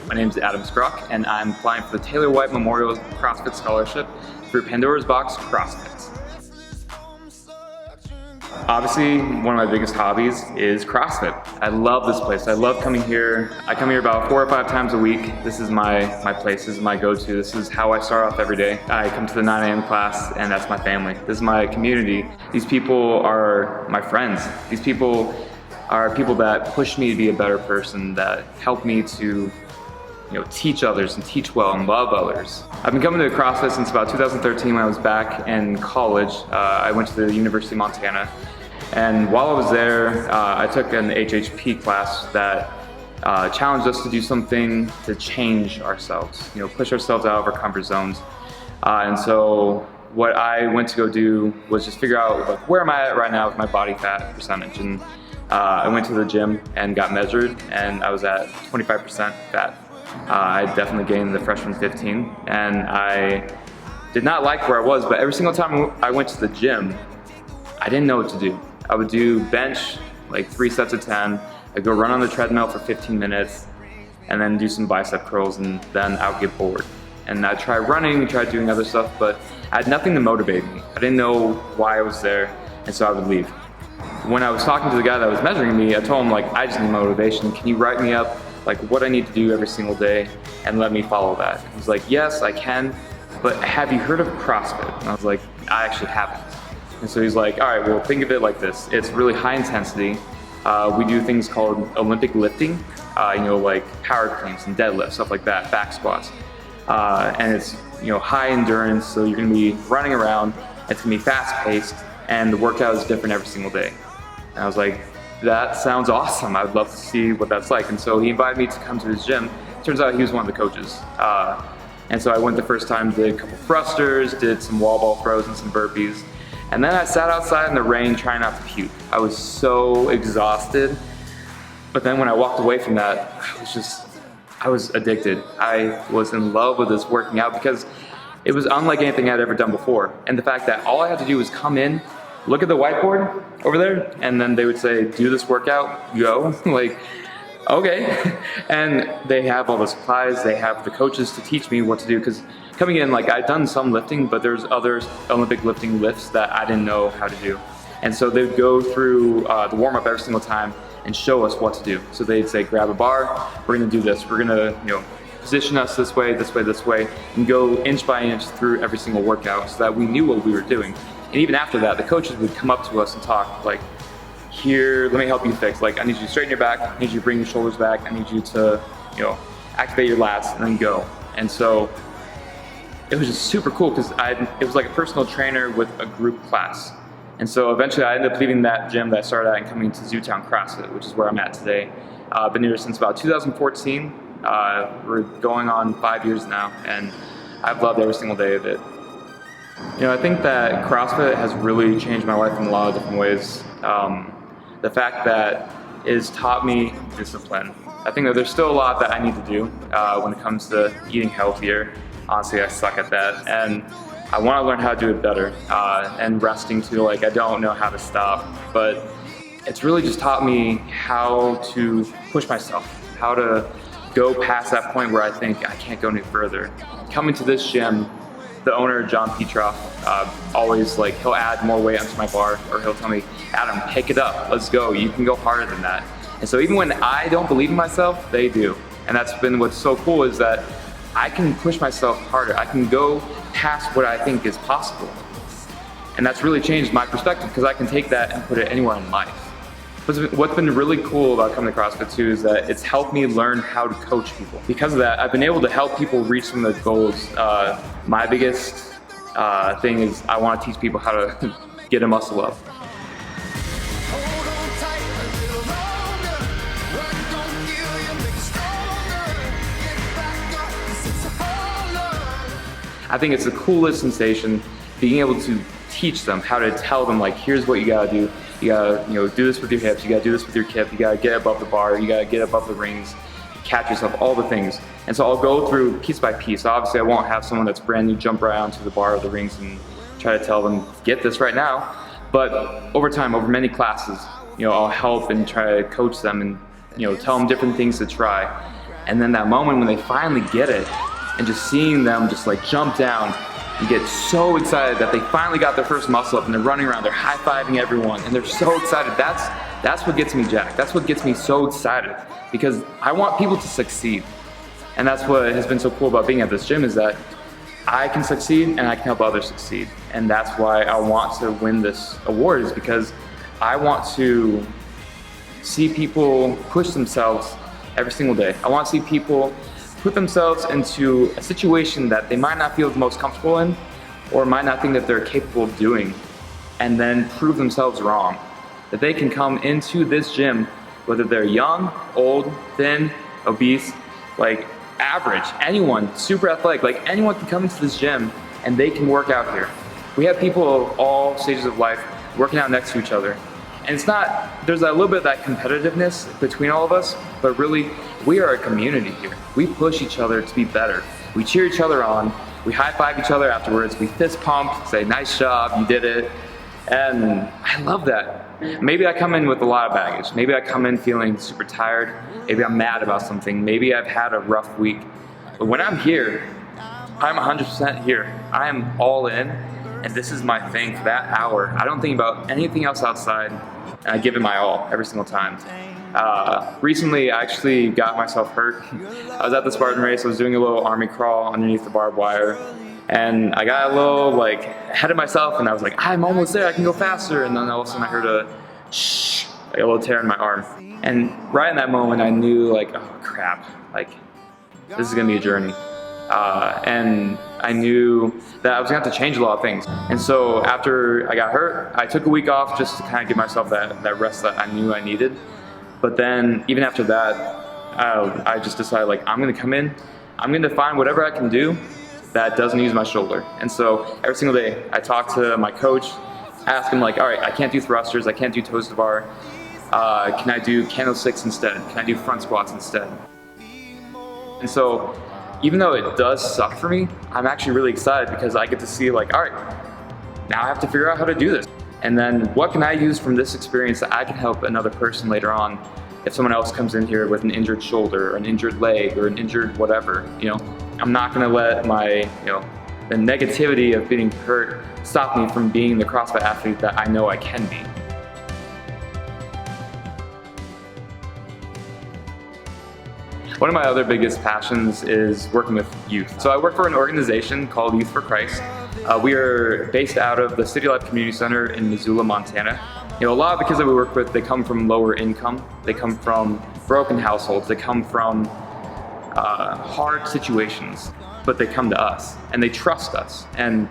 My name is Adam Skrok, and I'm applying for the Taylor White Memorial CrossFit Scholarship through Pandora's Box CrossFit. Obviously, one of my biggest hobbies is CrossFit. I love this place. I love coming here. I come here about 4 or 5 times a week. This is my place. This is my go-to. This is how I start off every day. I come to the 9 a.m. class, and that's my family. This is my community. These people are my friends. These people are people that push me to be a better person, that help me to teach others and teach well and love others. I've been coming to CrossFit since about 2013 when I was back in college. I went to the University of Montana, and while I was there, I took an HHP class that challenged us to do something to change ourselves, push ourselves out of our comfort zones. And so what I went to go do was just figure out where am I at right now with my body fat percentage. And I went to the gym and got measured, and I was at 25% fat. I definitely gained the freshman 15, and I did not like where I was, but every single time I went to the gym, I didn't know what to do. I would do bench, like 3 sets of 10, I'd go run on the treadmill for 15 minutes, and then do some bicep curls, and then I would get bored. And I'd try running, try doing other stuff, but I had nothing to motivate me. I didn't know why I was there, and so I would leave. When I was talking to the guy that was measuring me, I told him, I just need motivation. Can you write me up what I need to do every single day and let me follow that? He was like, yes, I can, but have you heard of CrossFit? And I was like, I actually haven't. And so he's like, all right, well, think of it like this. It's really high intensity. We do things called Olympic lifting, like power cleans and deadlifts, stuff like that, back squats. And it's high endurance, so you're gonna be running around, it's gonna be fast paced, and the workout is different every single day. And I was like, that sounds awesome. I'd love to see what that's like. And so he invited me to come to his gym. Turns out he was one of the coaches. And so I went the first time, did a couple thrusters, did some wall ball throws and some burpees. And then I sat outside in the rain trying not to puke. I was so exhausted. But then when I walked away from that, I was addicted. I was in love with this working out because it was unlike anything I'd ever done before. And the fact that all I had to do was come in, look at the whiteboard over there, and then they would say, do this workout, go. Okay. And they have all the supplies, they have the coaches to teach me what to do, because coming in, I'd done some lifting, but there's other Olympic lifting lifts that I didn't know how to do. And so they'd go through the warm-up every single time and show us what to do. So they'd say, grab a bar, we're gonna do this, we're gonna position us this way, this way, this way, and go inch by inch through every single workout so that we knew what we were doing. And even after that, the coaches would come up to us and talk here, let me help you fix. I need you to straighten your back, I need you to bring your shoulders back, I need you to, activate your lats, and then go. And so it was just super cool because it was like a personal trainer with a group class. And so eventually I ended up leaving that gym that I started at and coming to Zootown CrossFit, which is where I'm at today. I've been here since about 2014. We're going on 5 years now, and I've loved every single day of it. I think that CrossFit has really changed my life in a lot of different ways. The fact that it has taught me discipline. I think that there's still a lot that I need to do when it comes to eating healthier. Honestly, I suck at that, and I want to learn how to do it better. And resting too, I don't know how to stop, but it's really just taught me how to push myself, how to go past that point where I think I can't go any further. Coming to this gym, the owner, John Petroff, always he'll add more weight onto my bar, or he'll tell me, Adam, pick it up, let's go, you can go harder than that. And so even when I don't believe in myself, they do. And that's been what's so cool, is that I can push myself harder. I can go past what I think is possible. And that's really changed my perspective, because I can take that and put it anywhere in life. What's been really cool about coming to CrossFit too is that it's helped me learn how to coach people. Because of that, I've been able to help people reach some of their goals. My biggest thing is I want to teach people how to get a muscle up. I think it's the coolest sensation being able to teach them, how to tell them here's what you gotta do. You gotta do this with your hips, you gotta do this with your kip, you gotta get above the bar, you gotta get above the rings, catch yourself, all the things. And so I'll go through piece by piece. Obviously I won't have someone that's brand new jump around to the bar or the rings and try to tell them, get this right now. But over time, over many classes, I'll help and try to coach them and tell them different things to try. And then that moment when they finally get it, and just seeing them just like jump down and get so excited that they finally got their first muscle up and they're running around, they're high-fiving everyone, and they're so excited. That's what gets me jacked. That's what gets me so excited, because I want people to succeed. And that's what has been so cool about being at this gym, is that I can succeed and I can help others succeed. And that's why I want to win this award, is because I want to see people push themselves every single day. I want to see people put themselves into a situation that they might not feel the most comfortable in, or might not think that they're capable of doing, and then prove themselves wrong. That they can come into this gym, whether they're young, old, thin, obese, like average, anyone, super athletic, like anyone can come into this gym and they can work out here. We have people of all stages of life working out next to each other. And it's not, there's a little bit of that competitiveness between all of us, but really, we are a community here. We push each other to be better. We cheer each other on, we high-five each other afterwards, we fist pump, say, nice job, you did it. And I love that. Maybe I come in with a lot of baggage. Maybe I come in feeling super tired. Maybe I'm mad about something. Maybe I've had a rough week. But when I'm here, I'm 100% here. I am all in, and this is my thing for that hour. I don't think about anything else outside, and I give it my all every single time. Recently, I actually got myself hurt. I was at the Spartan race. I was doing a little army crawl underneath the barbed wire, and I got a little like ahead of myself, and I was like, I'm almost there, I can go faster. And then all of a sudden I heard a shh, like a little tear in my arm. And right in that moment, I knew like, oh crap, like this is gonna be a journey. And I knew that I was gonna have to change a lot of things. And so after I got hurt, I took a week off just to kind of give myself that rest that I knew I needed. But then even after that, I just decided like, I'm gonna come in, I'm gonna find whatever I can do that doesn't use my shoulder. And so every single day I talk to my coach, ask him like, all right, I can't do thrusters, I can't do toes to bar. Can I do candlesticks instead? Can I do front squats instead? And so even though it does suck for me, I'm actually really excited because I get to see like, all right, now I have to figure out how to do this. And then what can I use from this experience that I can help another person later on if someone else comes in here with an injured shoulder or an injured leg or an injured whatever, you know? I'm not gonna let my, the negativity of being hurt stop me from being the CrossFit athlete that I know I can be. One of my other biggest passions is working with youth. So I work for an organization called Youth for Christ. We are based out of the City Life Community Center in Missoula, Montana. A lot of the kids that we work with, they come from lower income, they come from broken households, they come from hard situations, but they come to us and they trust us, and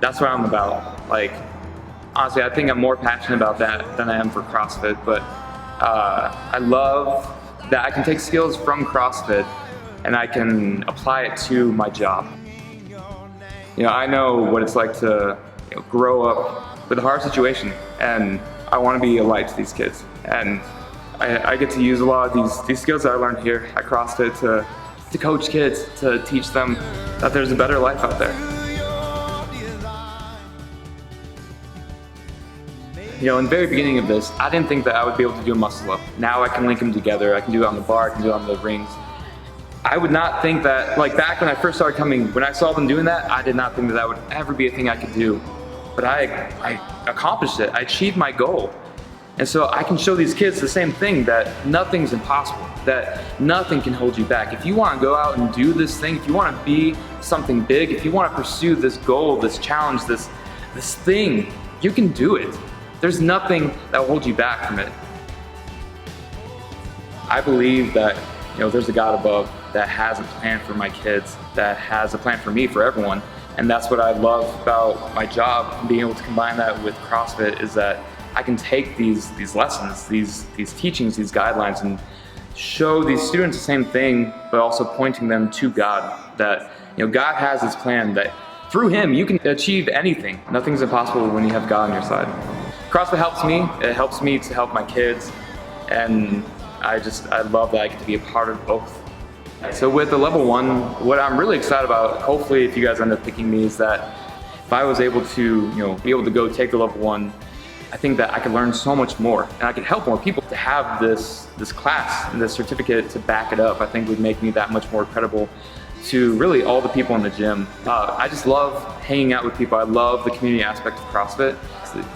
that's what I'm about. Like, honestly, I think I'm more passionate about that than I am for CrossFit, but I love that I can take skills from CrossFit and I can apply it to my job. I know what it's like to grow up with a hard situation, and I want to be a light to these kids. And I get to use a lot of these skills that I learned here at CrossFit to coach kids, to teach them that there's a better life out there. In the very beginning of this, I didn't think that I would be able to do a muscle up. Now I can link them together. I can do it on the bar, I can do it on the rings. I would not think that, like back when I first started coming, when I saw them doing that, I did not think that would ever be a thing I could do. But I accomplished it. I achieved my goal. And so I can show these kids the same thing, that nothing's impossible, that nothing can hold you back. If you want to go out and do this thing, if you want to be something big, if you want to pursue this goal, this challenge, this thing, you can do it. There's nothing that will hold you back from it. I believe that there's a God above that has a plan for my kids, that has a plan for me, for everyone. And that's what I love about my job, and being able to combine that with CrossFit, is that I can take these lessons, these teachings, these guidelines, and show these students the same thing, but also pointing them to God, that God has His plan, that through Him you can achieve anything. Nothing's impossible when you have God on your side. CrossFit helps me. It helps me to help my kids, and I love that I get to be a part of both. So with the level 1, what I'm really excited about, hopefully if you guys end up picking me, is that if I was able to be able to go take the level 1, I think that I could learn so much more, and I could help more people. To have this class and this certificate to back it up, I think would make me that much more credible to really all the people in the gym. I just love hanging out with people. I love the community aspect of CrossFit.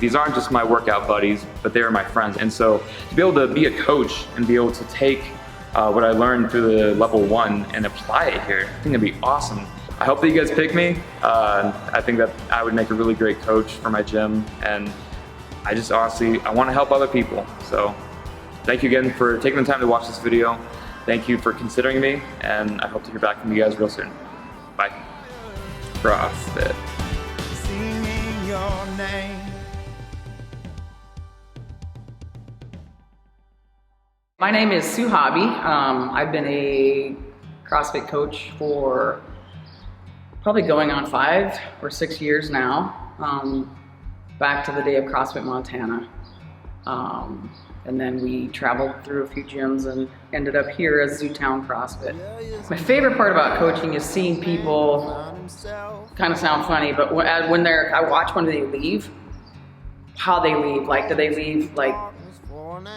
These aren't just my workout buddies, but they are my friends. And so to be able to be a coach and be able to take what I learned through the level 1 and apply it here, I think it'd be awesome. I hope that you guys pick me. I think that I would make a really great coach for my gym, and I just honestly, I want to help other people. So thank you again for taking the time to watch this video. Thank you for considering me, and I hope to hear back from you guys real soon. Bye. CrossFit. Singing your name. My name is Sue Hobby. I've been a CrossFit coach for probably going on 5 or 6 years now, back to the day of CrossFit Montana. And then we traveled through a few gyms and ended up here as Zootown CrossFit. My favorite part about coaching is seeing people, kind of sound funny, but when I watch when they leave, how they leave. Like, do they leave like,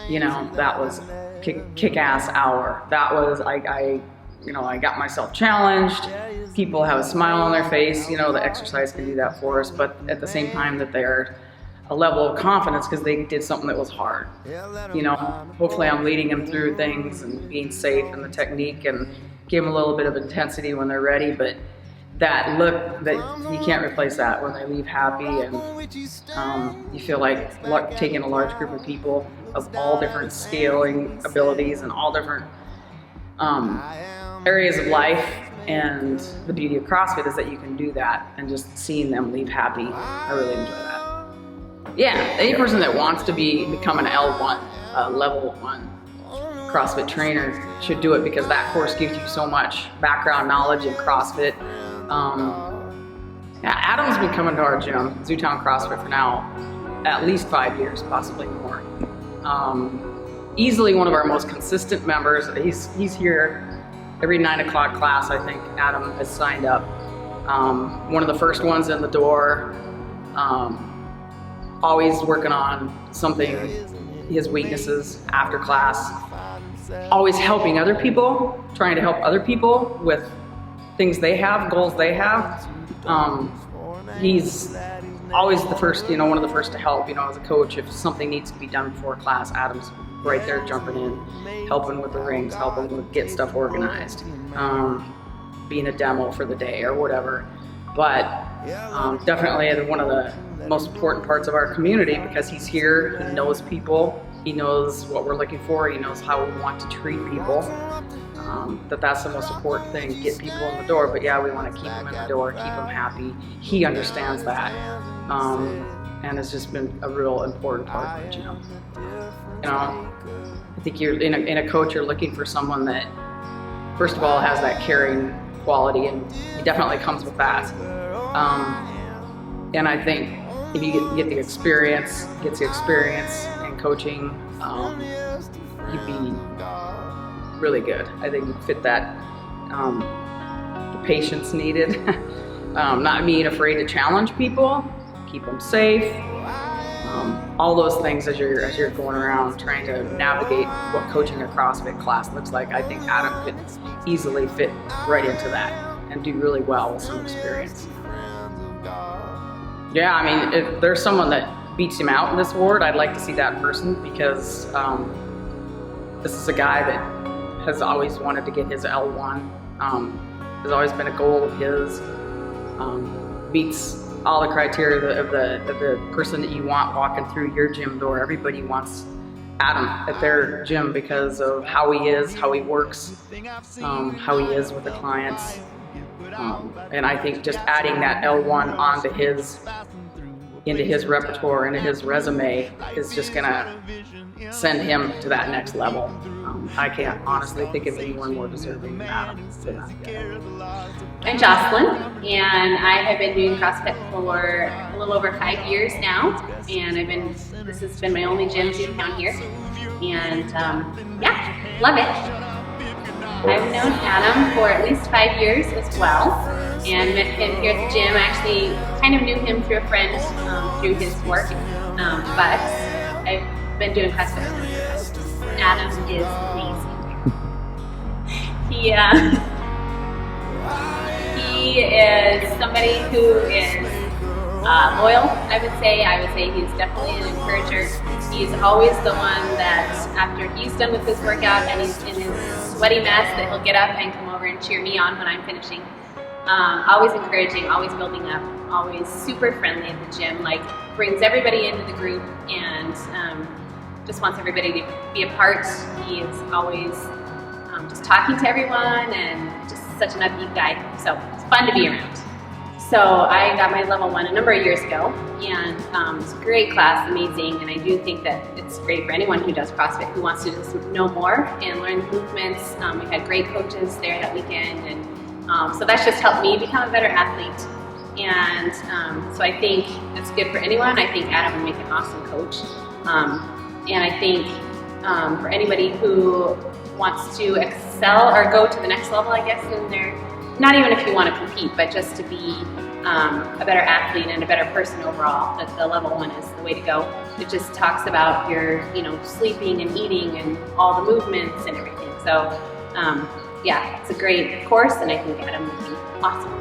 you know, that was kick-ass hour. That was, I got myself challenged. People have a smile on their face. You know, the exercise can do that for us, but at the same time that they're a level of confidence because they did something that was hard. You know, hopefully I'm leading them through things and being safe in the technique and give them a little bit of intensity when they're ready, but that look, that you can't replace that when they leave happy, and you feel like taking a large group of people of all different scaling abilities and all different areas of life. And the beauty of CrossFit is that you can do that, and just seeing them leave happy, I really enjoy that. Yeah, any person that wants to become an L1, level 1 CrossFit trainer should do it, because that course gives you so much background knowledge in CrossFit. Yeah, Adam's been coming to our gym, Zootown CrossFit, for now at least 5 years, possibly more. Easily one of our most consistent members. He's here every 9 o'clock class. I think Adam has signed up. One of the first ones in the door. Always working on something, his weaknesses after class. Always helping other people, trying to help other people with things they have, goals they have. He's always the first, one of the first to help, as a coach. If something needs to be done before class, Adam's right there jumping in, helping with the rings, helping with get stuff organized, being a demo for the day or whatever. But definitely one of the most important parts of our community, because he's here, he knows people, he knows what we're looking for, he knows how we want to treat people. That's the most important thing, get people in the door. But yeah, we want to keep them in the door, keep them happy. He understands that, and it's just been a real important part of the gym. I think you're in a coach, you're looking for someone that, first of all, has that caring quality, and he definitely comes with that. And I think if you get the experience, in coaching, you'd be really good. I think you fit that, the patience needed, not being afraid to challenge people, keep them safe, all those things as you're going around trying to navigate what coaching a CrossFit class looks like. I think Adam could easily fit right into that and do really well with some experience. Yeah, I mean, if there's someone that beats him out in this award, I'd like to see that person, because this is a guy that has always wanted to get his L1. Has always been a goal of his. Meets all the criteria of the person that you want walking through your gym door. Everybody wants Adam at their gym because of how he is, how he works, how he is with the clients. And I think just adding that L1 onto into his repertoire, into his resume, is just gonna send him to that next level. I can't honestly think of anyone more deserving than Adam for that. I'm Jocelyn, and I have been doing CrossFit for a little over 5 years now, and this has been my only gym down here, and yeah, love it. I've known Adam for at least 5 years as well, and met him here at the gym. I actually kind of knew him through a friend through his work, but I've been doing CrossFit. Adam is amazing. He is somebody who is loyal, I would say. I would say he's definitely an encourager. He's always the one that after he's done with his workout and he's in his sweaty mess, that he'll get up and come over and cheer me on when I'm finishing. Always encouraging, always building up, always super friendly at the gym, like brings everybody into the group and just wants everybody to be a part. He is always just talking to everyone and just such an upbeat guy. So it's fun to be around. So I got my level 1 a number of years ago, and it's a great class, amazing, and I do think that it's great for anyone who does CrossFit, who wants to just know more and learn the movements. We had great coaches there that weekend, and so that's just helped me become a better athlete. And so I think it's good for anyone. I think Adam would make an awesome coach. And I think for anybody who wants to excel or go to the next level, I guess, in their, not even if you want to compete, but just to be a better athlete and a better person overall, that the level 1 is the way to go. It just talks about your, sleeping and eating and all the movements and everything. So yeah, it's a great course, and I think Adam would be awesome.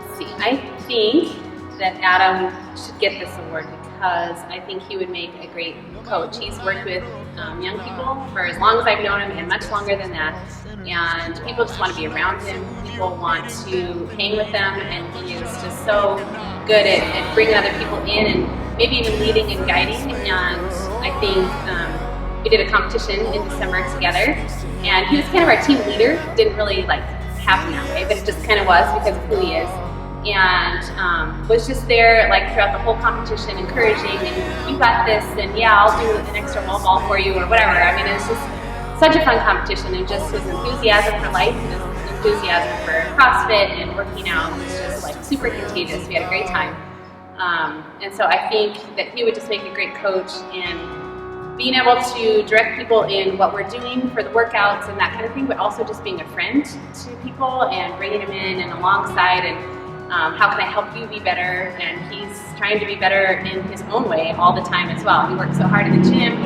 Let's see, I think that Adam should get this award because I think he would make a great coach. He's worked with young people for as long as I've known him and much longer than that. And people just want to be around him. People want to hang with them, and he is just so good at bringing other people in and maybe even leading and guiding. And I think we did a competition in December together, and he was kind of our team leader. Didn't really happen that way, but it just kind of was because of who he is. And was just there throughout the whole competition, encouraging, and you got this, and yeah, I'll do an extra wall ball for you or whatever. I mean, it's just such a fun competition, and just his enthusiasm for life and his enthusiasm for CrossFit and working out was just super contagious. We had a great time. And so I think that he would just make a great coach, and being able to direct people in what we're doing for the workouts and that kind of thing, but also just being a friend to people and bringing them in and alongside, and how can I help you be better? And he's trying to be better in his own way all the time as well. He works so hard in the gym,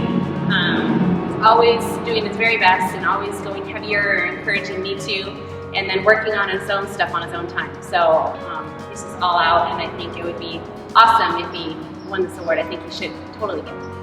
always doing his very best and always going heavier, encouraging me to, and then working on his own stuff on his own time. So he's just all out, and I think it would be awesome if he won this award. I think he should totally get it.